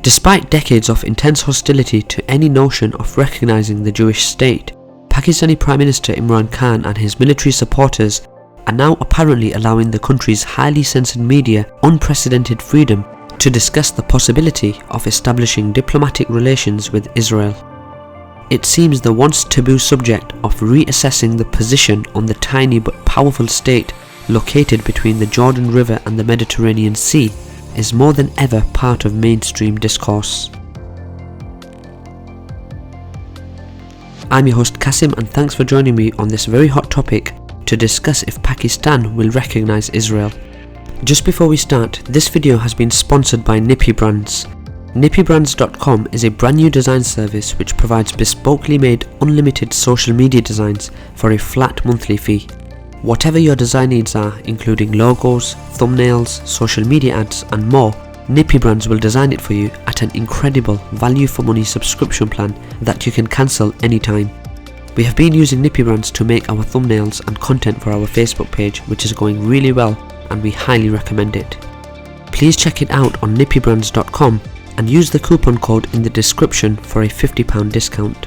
Despite decades of intense hostility to any notion of recognizing the Jewish state, Pakistani Prime Minister Imran Khan and his military supporters are now apparently allowing the country's highly censored media unprecedented freedom to discuss the possibility of establishing diplomatic relations with Israel. It seems the once taboo subject of reassessing the position on the tiny but powerful state located between the Jordan River and the Mediterranean Sea is more than ever part of mainstream discourse. I'm your host Kasim, and thanks for joining me on this very hot topic to discuss if Pakistan will recognise Israel. Just before we start, this video has been sponsored by Nippy Brands. NippyBrands.com is a brand new design service which provides bespokely made unlimited social media designs for a flat monthly fee. Whatever your design needs are, including logos, thumbnails, social media ads and more, Nippy Brands will design it for you at an incredible value for money subscription plan that you can cancel anytime. We have been using Nippy Brands to make our thumbnails and content for our Facebook page, which is going really well, and we highly recommend it. Please check it out on nippybrands.com and use the coupon code in the description for a £50 discount.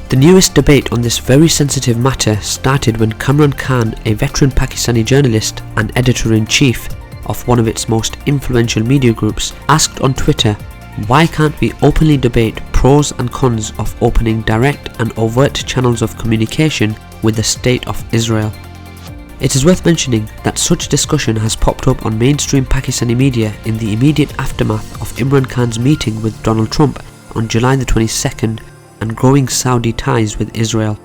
The newest debate on this very sensitive matter started when Imran Khan, a veteran Pakistani journalist and editor-in-chief of one of its most influential media groups, asked on Twitter, "Why can't we openly debate pros and cons of opening direct and overt channels of communication with the State of Israel?" It is worth mentioning that such discussion has popped up on mainstream Pakistani media in the immediate aftermath of Imran Khan's meeting with Donald Trump on July the 22nd and growing Saudi ties with Israel.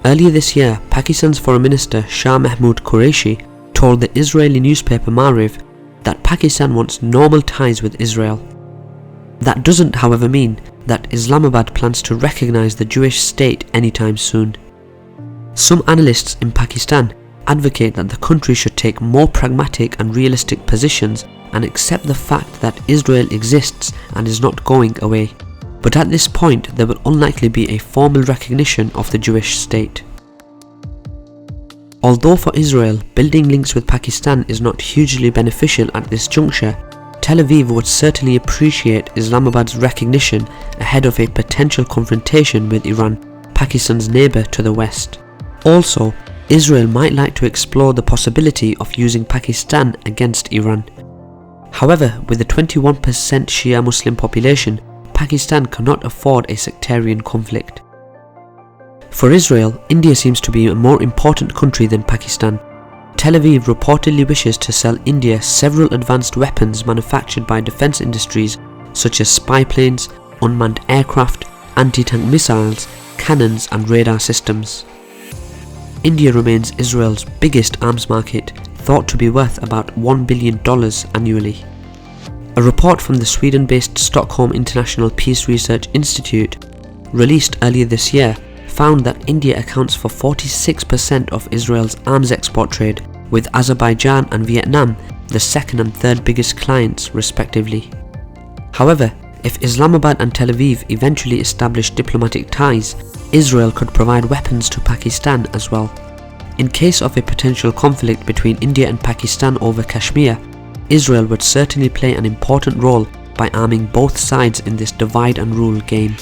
Earlier this year, Pakistan's Foreign Minister Shah Mahmood Qureshi told the Israeli newspaper Maariv that Pakistan wants normal ties with Israel. That doesn't, however, mean that Islamabad plans to recognise the Jewish state anytime soon. Some analysts in Pakistan advocate that the country should take more pragmatic and realistic positions and accept the fact that Israel exists and is not going away. But at this point, there will unlikely be a formal recognition of the Jewish state. Although for Israel, building links with Pakistan is not hugely beneficial at this juncture, Tel Aviv would certainly appreciate Islamabad's recognition ahead of a potential confrontation with Iran, Pakistan's neighbour to the west. Also, Israel might like to explore the possibility of using Pakistan against Iran. However, with a 21% Shia Muslim population, Pakistan cannot afford a sectarian conflict. For Israel, India seems to be a more important country than Pakistan. Tel Aviv reportedly wishes to sell India several advanced weapons manufactured by defence industries such as spy planes, unmanned aircraft, anti-tank missiles, cannons and radar systems. India remains Israel's biggest arms market, thought to be worth about $1 billion annually. A report from the Sweden-based Stockholm International Peace Research Institute, released earlier this year, found that India accounts for 46% of Israel's arms export trade, with Azerbaijan and Vietnam the second and third biggest clients respectively. However, if Islamabad and Tel Aviv eventually establish diplomatic ties, Israel could provide weapons to Pakistan as well. In case of a potential conflict between India and Pakistan over Kashmir, Israel would certainly play an important role by arming both sides in this divide and rule game.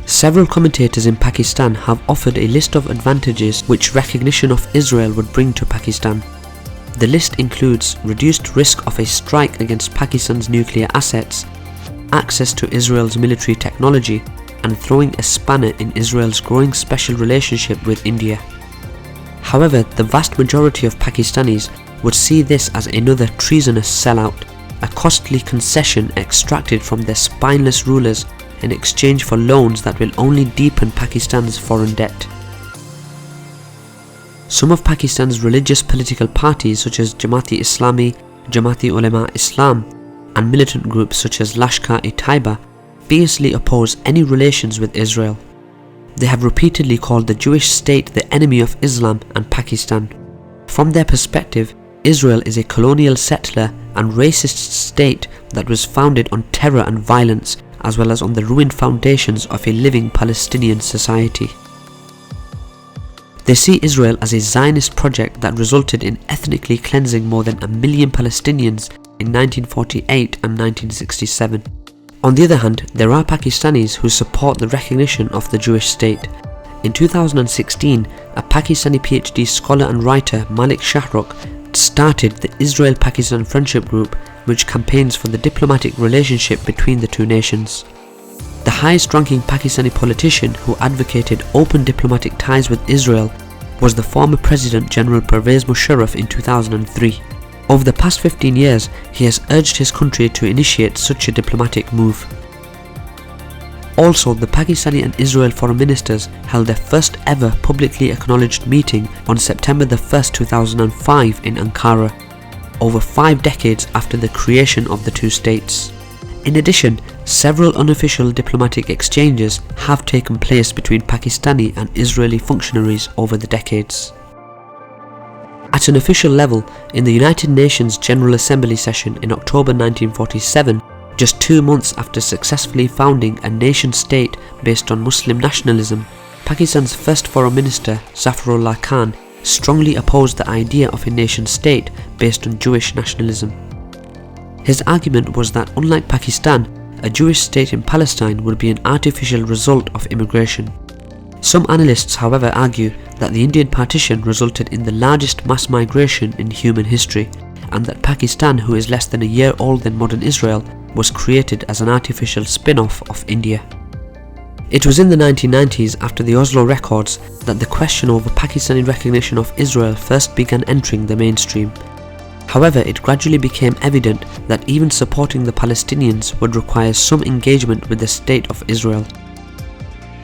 Several commentators in Pakistan have offered a list of advantages which recognition of Israel would bring to Pakistan. The list includes reduced risk of a strike against Pakistan's nuclear assets, access to Israel's military technology, and throwing a spanner in Israel's growing special relationship with India. However, the vast majority of Pakistanis would see this as another treasonous sellout, a costly concession extracted from their spineless rulers in exchange for loans that will only deepen Pakistan's foreign debt. Some of Pakistan's religious political parties such as Jamaat-e-Islami, Jamaat-e-Ulema-Islam and militant groups such as Lashkar-e-Taiba fiercely oppose any relations with Israel. They have repeatedly called the Jewish state the enemy of Islam and Pakistan. From their perspective, Israel is a colonial settler and racist state that was founded on terror and violence, as well as on the ruined foundations of a living Palestinian society. They see Israel as a Zionist project that resulted in ethnically cleansing more than 1 million Palestinians in 1948 and 1967. On the other hand, there are Pakistanis who support the recognition of the Jewish state. In 2016, a Pakistani PhD scholar and writer, Malik Shahrukh, started the Israel-Pakistan Friendship Group, which campaigns for the diplomatic relationship between the two nations. The highest-ranking Pakistani politician who advocated open diplomatic ties with Israel was the former President General Pervez Musharraf in 2003. Over the past 15 years, he has urged his country to initiate such a diplomatic move. Also, the Pakistani and Israel foreign ministers held their first ever publicly acknowledged meeting on September 1st, 2005 in Ankara, over 5 decades after the creation of the two states. In addition, several unofficial diplomatic exchanges have taken place between Pakistani and Israeli functionaries over the decades. At an official level, in the United Nations General Assembly session in October 1947, just 2 months after successfully founding a nation-state based on Muslim nationalism, Pakistan's first foreign minister, Zafarullah Khan, strongly opposed the idea of a nation-state based on Jewish nationalism. His argument was that unlike Pakistan, a Jewish state in Palestine would be an artificial result of immigration. Some analysts, however, argue that the Indian partition resulted in the largest mass migration in human history, and that Pakistan, who is less than a year older than modern Israel, was created as an artificial spin-off of India. It was in the 1990s, after the Oslo Records, that the question over Pakistani recognition of Israel first began entering the mainstream. However, it gradually became evident that even supporting the Palestinians would require some engagement with the State of Israel.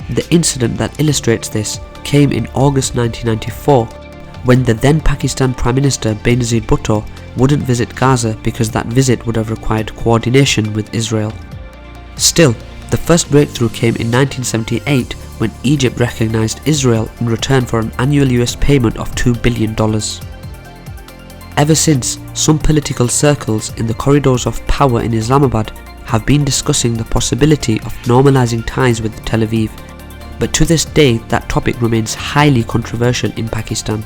The incident that illustrates this came in August 1994, when the then Pakistan Prime Minister Benazir Bhutto wouldn't visit Gaza because that visit would have required coordination with Israel. Still, the first breakthrough came in 1978 when Egypt recognized Israel in return for an annual US payment of $2 billion. Ever since, some political circles in the corridors of power in Islamabad have been discussing the possibility of normalizing ties with Tel Aviv, but to this day that topic remains highly controversial in Pakistan.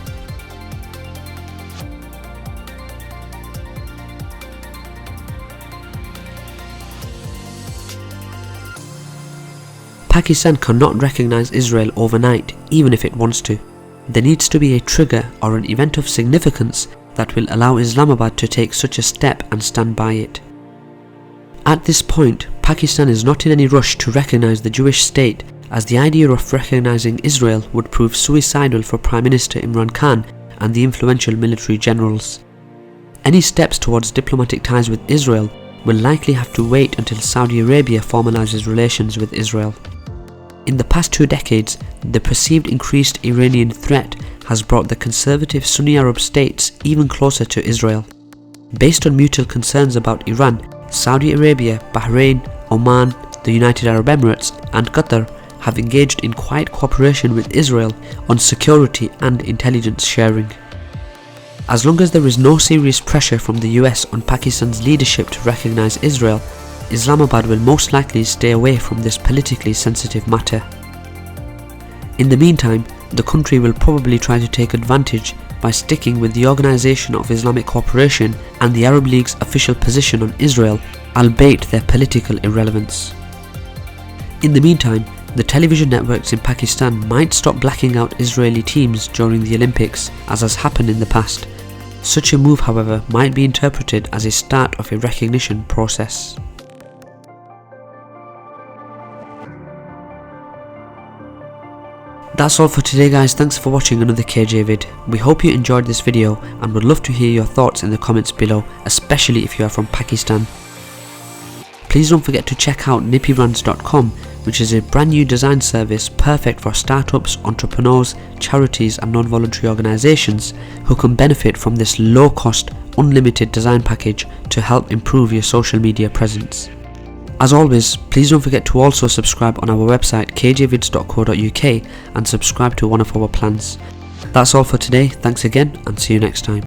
Pakistan cannot recognize Israel overnight, even if it wants to. There needs to be a trigger or an event of significance that will allow Islamabad to take such a step and stand by it. At this point, Pakistan is not in any rush to recognize the Jewish state, as the idea of recognizing Israel would prove suicidal for Prime Minister Imran Khan and the influential military generals. Any steps towards diplomatic ties with Israel will likely have to wait until Saudi Arabia formalizes relations with Israel. In the past 2 decades, the perceived increased Iranian threat has brought the conservative Sunni Arab states even closer to Israel. Based on mutual concerns about Iran, Saudi Arabia, Bahrain, Oman, the United Arab Emirates and Qatar have engaged in quiet cooperation with Israel on security and intelligence sharing. As long as there is no serious pressure from the US on Pakistan's leadership to recognize Israel, Islamabad will most likely stay away from this politically sensitive matter. In the meantime, the country will probably try to take advantage by sticking with the Organization of Islamic Cooperation and the Arab League's official position on Israel, albeit their political irrelevance. In the meantime, the television networks in Pakistan might stop blacking out Israeli teams during the Olympics, as has happened in the past. Such a move, however, might be interpreted as a start of a recognition process. That's all for today guys, thanks for watching another KJ vid. We hope you enjoyed this video and would love to hear your thoughts in the comments below, especially if you are from Pakistan. Please don't forget to check out nippybrands.com, which is a brand new design service perfect for startups, entrepreneurs, charities and non-voluntary organisations who can benefit from this low-cost, unlimited design package to help improve your social media presence. As always, please don't forget to also subscribe on our website kjvids.co.uk and subscribe to one of our plans. That's all for today, thanks again and see you next time.